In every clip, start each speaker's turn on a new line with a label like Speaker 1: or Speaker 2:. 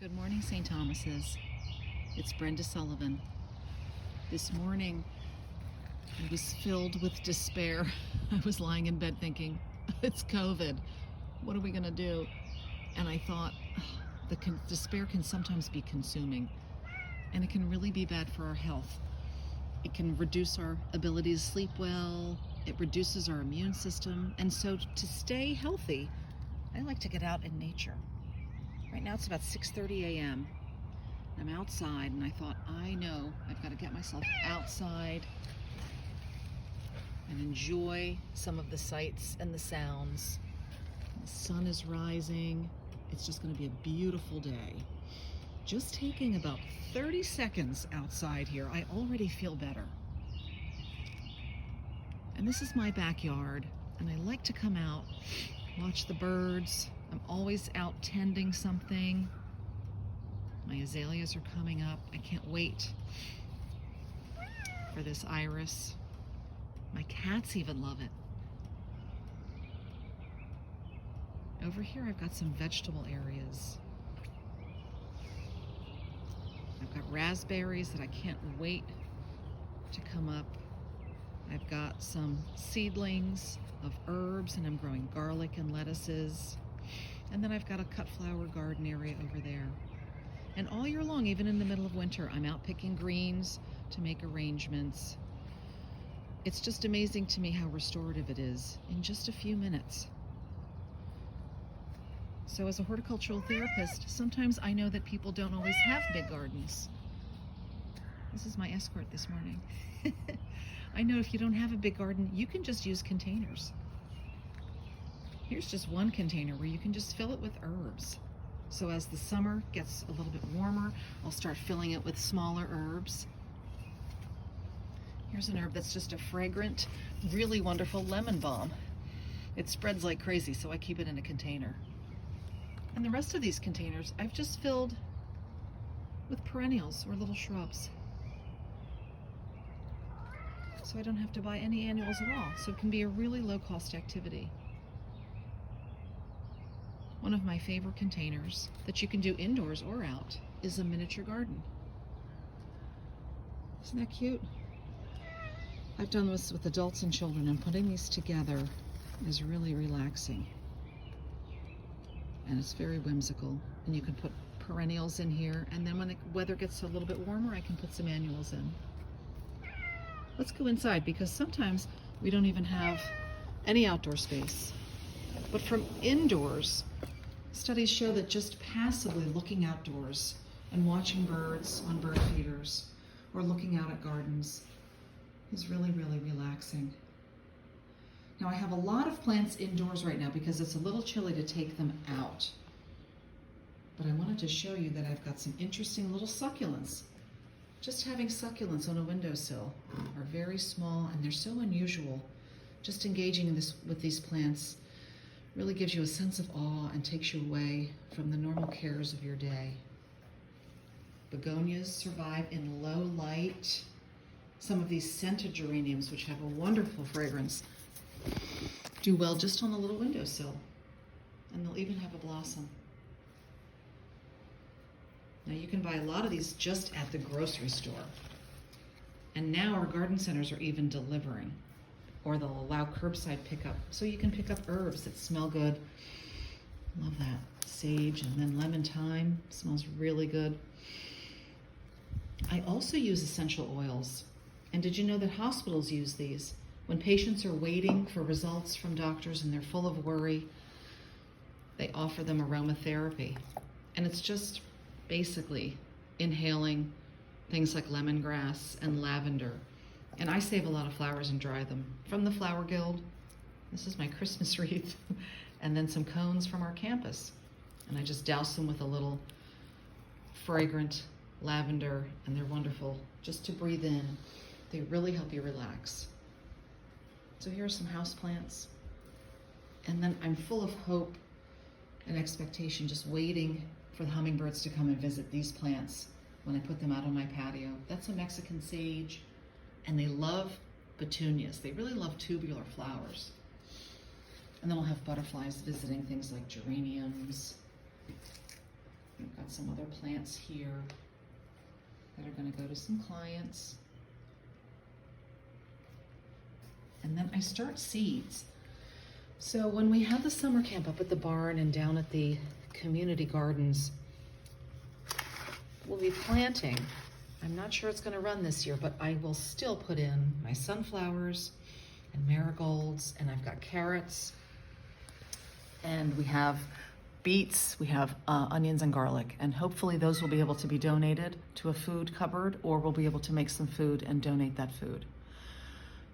Speaker 1: Good morning, St. Thomas's. It's Brenda Sullivan. This morning, I was filled with despair. I was lying in bed thinking, it's COVID. What are we gonna do? And I thought, despair can sometimes be consuming, and it can really be bad for our health. It can reduce our ability to sleep well. It reduces our immune system. And so to stay healthy, I like to get out in nature. Right now it's about 6:30 a.m. I'm outside and I thought, I know I've got to get myself outside and enjoy some of the sights and the sounds. The sun is rising. It's just going to be a beautiful day. Just taking about 30 seconds outside here, I already feel better. And this is my backyard, and I like to come out, watch the birds. I'm always out tending something. My azaleas are coming up. I can't wait for this iris. My cats even love it. Over here I've got some vegetable areas. I've got raspberries that I can't wait to come up. I've got some seedlings of herbs, and I'm growing garlic and lettuces. And then I've got a cut flower garden area over there. And all year long, even in the middle of winter, I'm out picking greens to make arrangements. It's just amazing to me how restorative it is in just a few minutes. So as a horticultural therapist, sometimes I know that people don't always have big gardens. This is my escort this morning. I know if you don't have a big garden, you can just use containers. Here's just one container where you can just fill it with herbs. So as the summer gets a little bit warmer, I'll start filling it with smaller herbs. Here's an herb that's just a fragrant, really wonderful lemon balm. It spreads like crazy, so I keep it in a container. And the rest of these containers I've just filled with perennials or little shrubs. So I don't have to buy any annuals at all. So it can be a really low-cost activity. One of my favorite containers that you can do indoors or out is a miniature garden. Isn't that cute? I've done this with adults and children, and putting these together is really relaxing. And it's very whimsical. And you can put perennials in here, and then when the weather gets a little bit warmer, I can put some annuals in. Let's go inside, because sometimes we don't even have any outdoor space. But from indoors, studies show that just passively looking outdoors and watching birds on bird feeders or looking out at gardens is really, really relaxing. Now I have a lot of plants indoors right now because it's a little chilly to take them out. But I wanted to show you that I've got some interesting little succulents. Just having succulents on a windowsill are very small, and they're so unusual. Just engaging with these plants really gives you a sense of awe and takes you away from the normal cares of your day. Begonias survive in low light. Some of these scented geraniums, which have a wonderful fragrance, do well just on a little windowsill, and they'll even have a blossom. Now you can buy a lot of these just at the grocery store. And now our garden centers are even delivering, or they'll allow curbside pickup. So you can pick up herbs that smell good. Love that. Sage, and then lemon thyme smells really good. I also use essential oils. And did you know that hospitals use these? When patients are waiting for results from doctors and they're full of worry, they offer them aromatherapy. And it's just basically inhaling things like lemongrass and lavender. And I save a lot of flowers and dry them from the Flower Guild. This is my Christmas wreath. And then some cones from our campus. And I just douse them with a little fragrant lavender, and they're wonderful just to breathe in. They really help you relax. So here are some houseplants. And then I'm full of hope and expectation, just waiting for the hummingbirds to come and visit these plants when I put them out on my patio. That's a Mexican sage, and they love petunias. They really love tubular flowers. And then we'll have butterflies visiting things like geraniums. We've got got some other plants here that are going to go to some clients. And then I start seeds. So when we have the summer camp up at the barn and down at the community gardens, we'll be planting. I'm not sure it's going to run this year, but I will still put in my sunflowers and marigolds, and I've got carrots, and we have beets, we have onions and garlic, and hopefully those will be able to be donated to a food cupboard, or we'll be able to make some food and donate that food.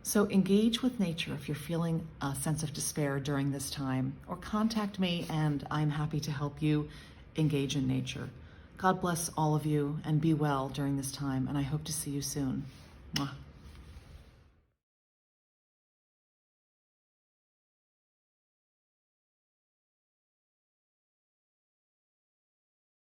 Speaker 1: So engage with nature if you're feeling a sense of despair during this time, or contact me and I'm happy to help you engage in nature. God bless all of you and be well during this time, and I hope to see you soon. Mwah.